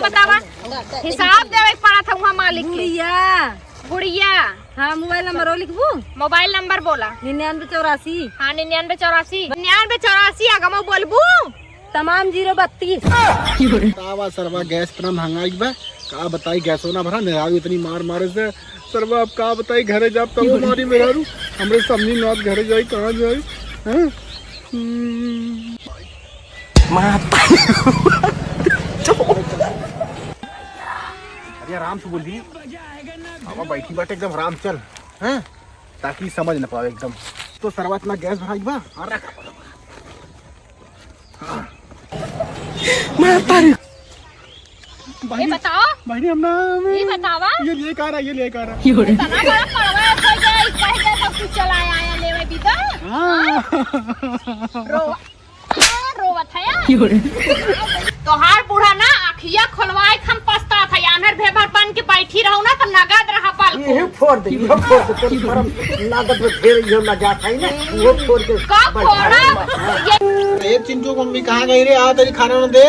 बतावा हिसाब देवे पड़ा था वहाँ मालिक के। गुड़िया हाँ मोबाइल नंबर लिखबू। मोबाइल नंबर बोला 9984। हाँ 9984 आगमा बोलबू तमाम 032। सरवा गैस इतना महंगाई बा का बताई गैस होना भरा मेहरारू इतनी मार मारे से सरवा अब का बताई घरे जाब तब हमारी मेहरारू हमरे सामने नाथ घरे जाई कहाँ जाई हैं अरे आराम से बोल दी अब बैठी बाटे एकदम आराम चल हैं ताकि समझ न पावे एकदम तो सरवा इतना गैस भराई बा अरे ये बताओ भाई हमना ये बतावा ये लेकर आ रहा ये लेकर आ रहा इतना बड़ा पड़वा है कोई गए कह के सब कुछ चलाया आया लेवे बीता रोवत है तोहार बूढ़ा ना अखिया खोलवाए खम पछता था यानर भेबर बन के बैठी रहू ना तो नगद रहा पाल ये फोड़ दे तो परम लागत में फेर जो ना जाता है ना वो फोड़ के का फोड़ा ये चिंटू मम्मी कहाँ गई रे आ तेरी खाना न दे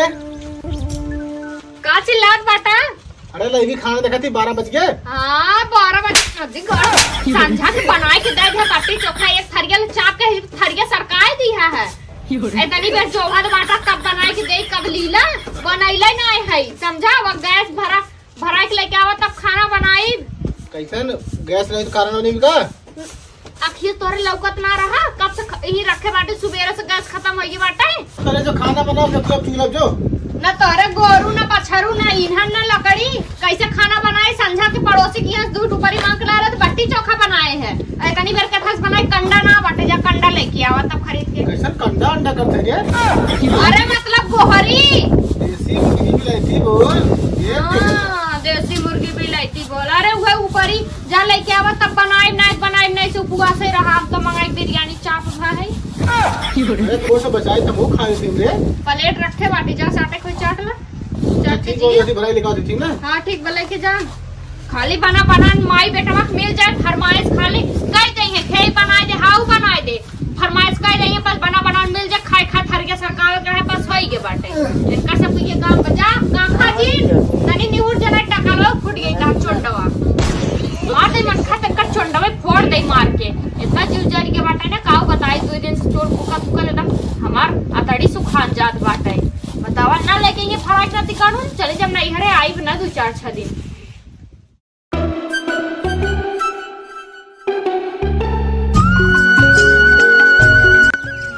का चिल्लात बाटा अरे लगी खाना देखा थी 12 बज गए हां 12 बजे संझा के बनाए के दे दे बाटी चोखा एक थरिया चाप के थरिया सरकाए दिया है इतनी बेर चोखा तो बाटा कब बनाए के दे कब लीला बनैले नहीं है समझा वो गैस भरा के लेके आवा तब खाना बनाई कैसन गैस नहीं तो कारण नहीं का अखिए तोरे लौकत ना रहा कब से यही रखे बाटे सुबेरे से गैस खत्म हो गई बाटे अरे जो खाना बनाओ सब चूल्हा जो न तोरे गोरू न बछरू न ईंधन न लकड़ी कैसे खाना बनाए संझा के पड़ोसी की यहाँ दूध ऊपरी मांग ला रहे बट्टी चोखा बनाए हैं इतनी बेर के फस बनाए कंडा ना बटे जा कंडा लेके आवा तब खरीद के कैसन कंडा अंडा करते रे अरे मतलब गोहरी देसी मुर्गी भी लेती बोल देसी मुर्गी भी लेती बोल अरे वह ऊपरी जा लेके आवा तब बनाए नहीं से उपवास से रहा अब तो मंगाई बिरयानी चाप भा है अरे थोड़ा सा बचाए तो वो खाए थे रे प्लेट रखे बाटी जा साटे कोई चाट ला ठीक हो जैसी भराई लिखा दी ठीक ना हाँ ठीक बोले के जा खाली बना माई बेटा मिल जाए फरमाइश खाली कह दे खे बनाए दे हाउ बनाए दे फरमाइश कह दे बस बना मिल जाए खाए खा थर के सरकार के है बस होई के बाटे इनका सब ये काम बजा काम खाजी तनी निहुर जना टका लो फुट गई काम चोंडवा मार दे मन खा तक चोंडवा फोड़ दे मार के इतना जीव जारी के बाटे ना काऊ बताई 2 दिन से चोर फुका एकदम हमार अतड़ी सुखान जात बाटे बतावा ना लेके ये फराक ना कानून चले जब नहीं हरे आई ना 2-4-6 दिन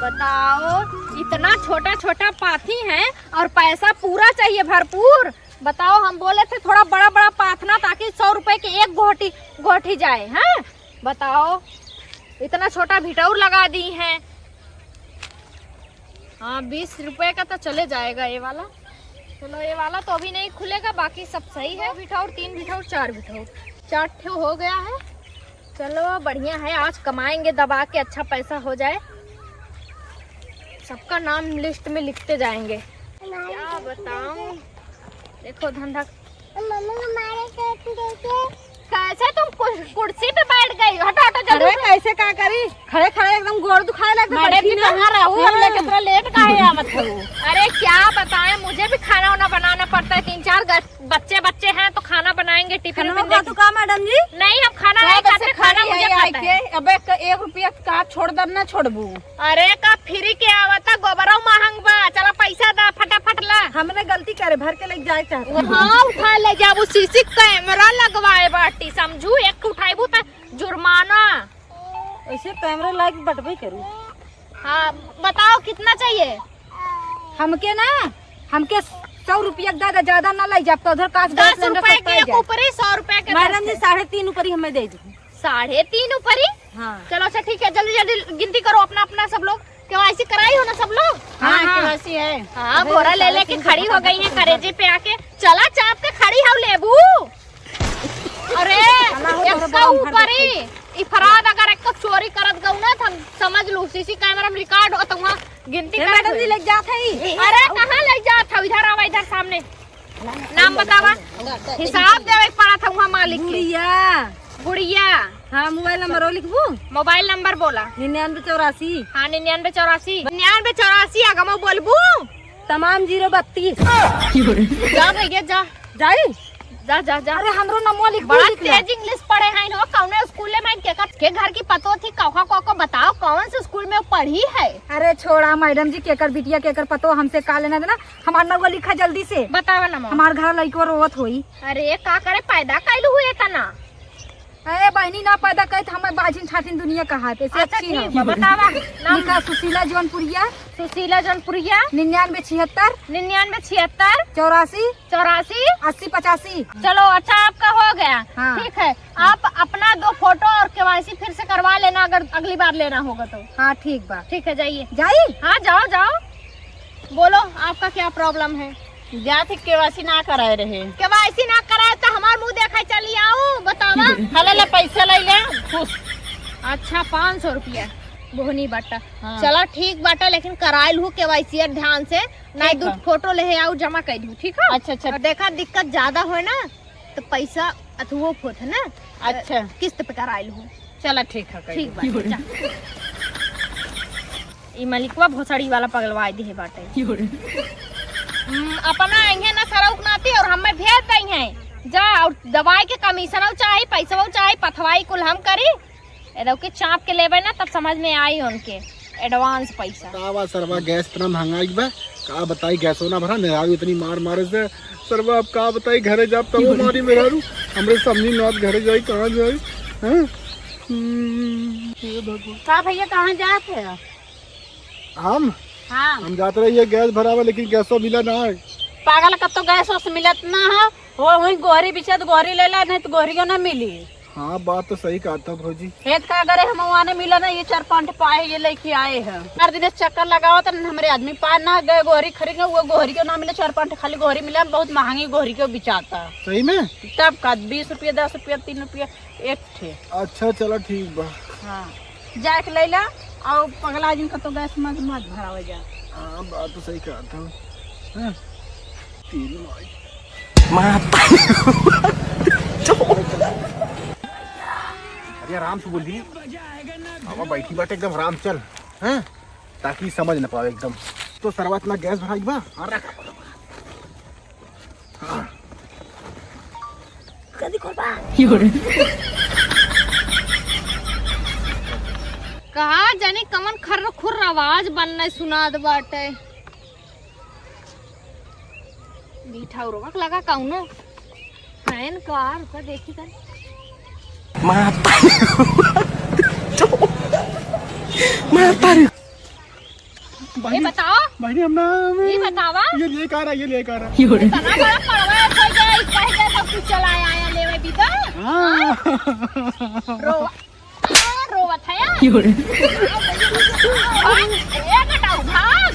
बताओ इतना छोटा पाथी है और पैसा पूरा चाहिए भरपूर बताओ हम बोले थे थोड़ा बड़ा पाथना ताकि 100 रुपए के एक गोठी जाए हैं बताओ इतना छोटा भिटौर लगा दी है हाँ 20 रुपए का तो चले जाएगा ये वाला चलो ये वाला तो अभी नहीं खुलेगा बाकी सब सही है भिठौर 3 भिठौर 4 भिठौर 4 ठो हो गया है चलो बढ़िया है आज कमाएंगे दबा के अच्छा पैसा हो जाए सबका नाम लिस्ट में लिखते जाएंगे क्या बताऊं देखो धंधा कैसे तुम कुर्सी पे बैठ गई हटो जल्दी कैसे क्या करी खड़े एकदम गोड़ दुखाए लगे मैडम जी कहाँ रहूं हम लेके थोड़ा लेट का है मतलब अरे क्या बताएं मुझे भी खाना वाना बनाना पड़ता है 3-4 बच्चे हैं तो खाना बनाएंगे टिफिन में दे तो का मैडम जी नहीं हम खाना नहीं खाते खाना मुझे खाता है अबे 1 रुपया का छोड़ दर ना छोड़बू अरे का फ्री के आवता गोबरो महंग बा चला पैसा दा फटाफट ला हमने गलती करे भर के लेके जाए चाहते हाँ उठा ले जाबू सीसी कैमरा लगवाए बाटी समझू एक उठाइबू तो जुर्माना ऐसे कैमरा लाइक बटबे करू हाँ बताओ कितना चाहिए हमके 100 रुपया ज्यादा ना लाई जब तो उधर 10 रुपए के ऊपरी 100 रुपए के मैडम जी 3.5 ऊपरी हमें दे दो 3.5 ऊपरी हाँ चलो अच्छा ठीक है जल्दी गिनती करो अपना सब लोग केवाईसी कराई हो ना सब लोग हाँ केवाईसी है हाँ बोरा ले लेके खड़ी हो गई है करेजे पे आके चला चाप के खड़ी हो लेबू अरे इसका ऊपरी इफराद अगर एक चोरी करत गऊ ना तो समझ लो सीसी कैमरा में रिकॉर्ड हो तो वहाँ गिनती कर मैडम जी ले जात है अरे कहाँ ले जात है इधर आवा इधर सामने नाम बतावा हिसाब देवे पड़ा था वहाँ मालिक गुड़िया हाँ मोबाइल नंबर लिखबू मोबाइल नंबर बोला 9984 हाँ 9984 आगमा बोलबू तमाम 032। जा भैया जा जाई जा जा जा। अरे हमरो नमो लिख बड़ा तेज इंग्लिश पढ़े हैं नो। कौन स्कूल में के घर की पतो थी कौका को बताओ कौन से स्कूल में पढ़ी है। अरे छोड़ा मैडम जी, केकर बिटिया केकर पतो हमसे का लेना देना। हमार नगो लिखा जल्दी से। बतावा ना हमार घर लइको रोवत होई। अरे का करे पैदा कैलू हुए तना। अरे बहनी ना पैदा करे तो हमें बाजिन ठाटिन दुनिया कहा पे से अच्छा अच्छी है। ठीक है बतावा नाम। लिखा सुशीला जौनपुरिया, सुशीला जौनपुरिया 9976 9976 84 84 80 85। चलो अच्छा आपका हो गया। हाँ। ठीक है आप अपना 2 फोटो और केवाईसी फिर से करवा लेना अगर अगली बार लेना होगा तो। हाँ ठीक बा। ठीक है जाइए। जाई हाँ जाओ जाओ। बोलो आपका क्या प्रॉब्लम है। जाति केवासी ना कराए रहे। केवाईसी ना कराए तो हमार मुंह देखा चली आओ बतावा। हले ले पैसा ले ले खुश। अच्छा 500 रुपया बोहनी बाटा। हाँ। चलो ठीक बाटा लेकिन कराइल हूँ केवाईसी ध्यान से नहीं। 2 फोटो ले आओ जमा कर दूँ ठीक है। अच्छा अच्छा और देखा दिक्कत ज्यादा हो ना तो पैसा अथवो होत है ना। अच्छा किस्त पे कराइल हूँ। चला ठीक है ठीक बा। ई मलिकवा भोसड़ी वाला पगलवाई दी है बाटे। अपना आएंगे ना सरौक नाती और हमें भेज देंगे जा। और दवाई के कमीशन चाहिए पैसा चाहिए पथवाई कुल हम करी एदो के चाप के लेवे ना तब समझ में आई उनके एडवांस पैसा। कावा सरवा गैस इतना महंगाई बा का बताई। गैसो ना भरा निरावी इतनी मार मारे से सरवा अब का बताई। घरे जाब तब हमारी मेरा रू हमरे समझी नौत घरे जाई कहाँ जाई। हैं का भैया कहाँ जाते हैं। हम जाते रहिए गैस भरावा लेकिन गैसो मिला ना है। पागल कब तो गैस वैस मिलत ना है। वो वही गोहरी बिछा तो गोहरी ले ला नहीं तो गोहरियो ना मिली। हाँ बात तो सही कहा था भौजी। खेत का अगर हम वहाँ ने मिला ना ये 4-5 पाए ये लेके आए हैं। हर दिन चक्कर लगाओ तो हमारे आदमी पार ना गए गोहरी खरीदे वो गोहरी को ना मिले 4-5 खाली गोहरी मिला बहुत महंगी गोहरी को बिचाता। सही में तब का 20 रुपया 10 रुपया 3 रुपया एक थे। अच्छा चलो ठीक बा। हाँ जाके ले ला और पगला जिन का तो गैस मत भरावा जा। हाँ बात तो सही कहा था। हैं? तीन अरे आराम से बोल दी। अब बैठी बाटे एकदम आराम चल हैं ताकि समझ न पावे एकदम। तो सरवा इतना गैस भराई बा और रख। हाँ। कहा जाने कमन खर्र खुर्र आवाज बनने सुनाद बाटे। मीठा उर्वक लगा कौनो फैन कार का देखी कर। ये बताओ भाई हमना ये बतावा ये लेकर आ रहा ये लेकर आ रहा। तना बड़ा पड़वा हो गया कह के सब कुछ चलाया आया लेवे बिदा। हाँ रोवत है यार। भाग।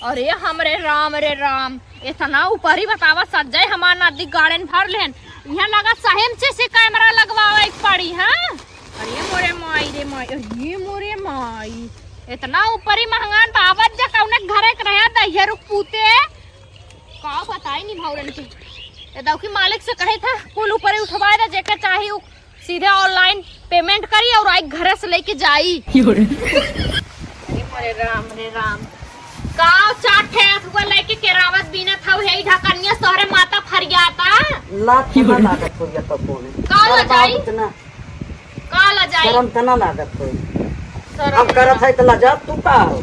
अरे हमरे राम इतना ऊपर ही बतावा सज्जय हमार नदी गार्डन भर लेन यहाँ लगा सहम से कैमरा लगवावे पड़ी। हाँ अरे मोरे माई रे माई ये मोरे माई इतना ऊपर ही महंगान बाबत जा कौने घरे के रहा दहिया रुक पूते का बताई नहीं भौरन के। ये दौकी मालिक से कहे था कुल ऊपर ही उठवाए था जेके चाहिए सीधे ऑनलाइन पेमेंट करी और आई घरे से लेके जाई। अरे राम गाँव चाट है हुआ लेके केरावत बिना था हे ढकनिया सोहरे माता फरियाता लाख तना लागत हो या तो कोने काला जाई शर्म तना लागत हो। हम करत है तो लजात तू का हो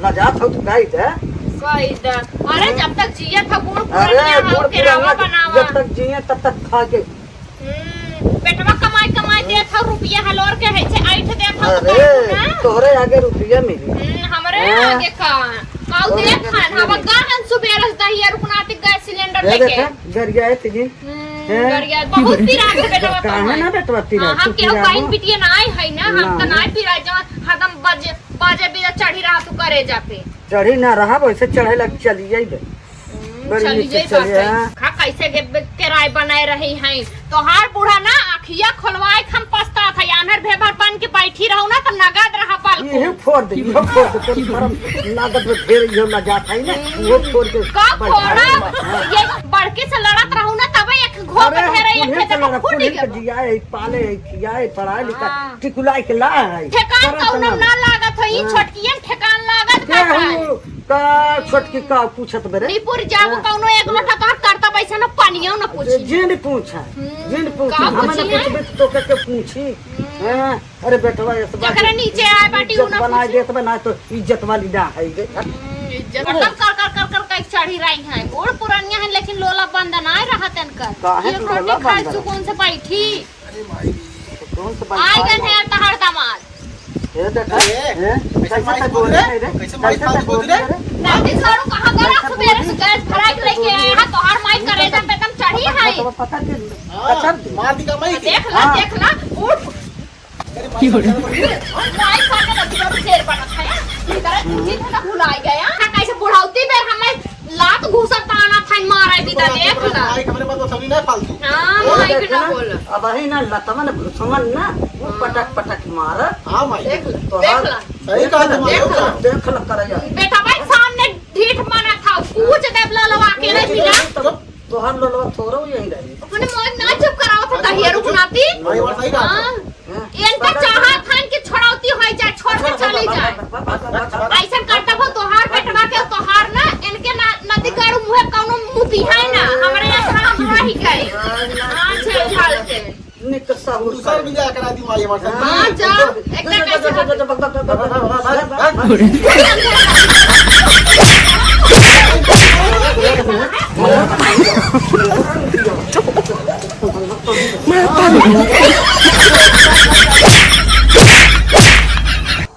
लजात हो तू गाई दे। अरे जब तक जिया था गुड़ अरे पुरनिया गुड़ हो केरावा बनावा जब तक जिए तब तक खा के। पेटवा कमाई दे था रुपया हलोर के है से आइठ दे था अरे तोहरे आगे रुपया मिली हमरे आगे का काउ देख खान हवा गाहन सुबेरस दहिया रुकनाती गैस सिलेंडर ये लेके देख गरिया है तिजी गरिया बहुत पिरा के बेटवा काहे ना बेटवा पिरा हम केहू कहीं बिटिया ना आई है ना हम त ना पिरा जा हदम बाजे बिना चढ़ी रहा तू करे जाते चढ़ी ना रहा वैसे चढ़े लग चली जाई दे चली जाई बात खा कैसे किराए बनाए रही हैं तो हार बूढ़ा ना आखिया खोलवाए हम पछता था यानर भेबर बन के बैठी रहू ना तो नगद रहा पाल को ये फोड़ दे तो शर्म लागत में ढेर यो लजात है ना वो फोड़ के का फोड़ा ये बड़के से लड़त रहू ना तब एक घोप ढेरे एक खेत को फूट गया जियाए पाले खियाए पढ़ाई लिखा टिकुलाई के ला है ठेकान कौन ना लागत है ई छोटकियन ठेकान लागत का का छोटकी का पूछत बेरे नीपुर जाबो कौनो एक लोटा तो करता पैसा न पानियो न पूछी जिन पूछा जिन पूछी का हमें पूछी ना कुछ तो के पूछी हैं अरे बेटवा ये सब जकरा नीचे आए बाटी उ न बना देत बना तो इज्जत वाली ना है गे इज्जत मतलब कर कई चढ़ी रही है बूढ़ पुरानिया है लेकिन लोला बंद ना रहा तनकर काहे एक लोला रोटी खाए बंद सुकून से बैठी कौन से आई गन है तहर दामाद ए बेटा कैसे बोल रहे रे कैसे बोल रहे रे नाटी सारू कहां गया सवेरे से गैस भरा के लेके आए हैं तो हर माई करे जब एकदम चढ़ी है तो पता के अच्छा मार दी का मैं देख ला उठ की हो माई खाने लगी और शेर बना खाया इधर तुझे तो भुलाई गया कैसे बुढ़ाउती बेर हमें लात घुसा ताना था मारे बिदा देख ला भाई हमरे बात तो सभी नहीं फालतू हां माई के ना बोल अब ही ना लतमन घुसमन ना वो पटक मार हां भाई देख तो ला सही कहा तुम्हारे देख ल कर यार बेटा भाई सामने ढीठ माना था पूछ देवला लवा के नहीं मिला तो हम लोग थोड़ा यही रही अपने मोय ना चुप कराओ था दहिया रुकनाती भाई बात सही कहा इनका चाहा था कि छोड़ौती हो जाए छोड़ के चली जाए ऐसा करता हो तोहार बेटवा के तोहार ना इनके नदी का मुंह कौनो मुती है ना हमारे यहाँ हमरा ही गए हां छे उछाल के निक सब दूसरा भी जा करा दी माई हमारे हां जा एक कैसे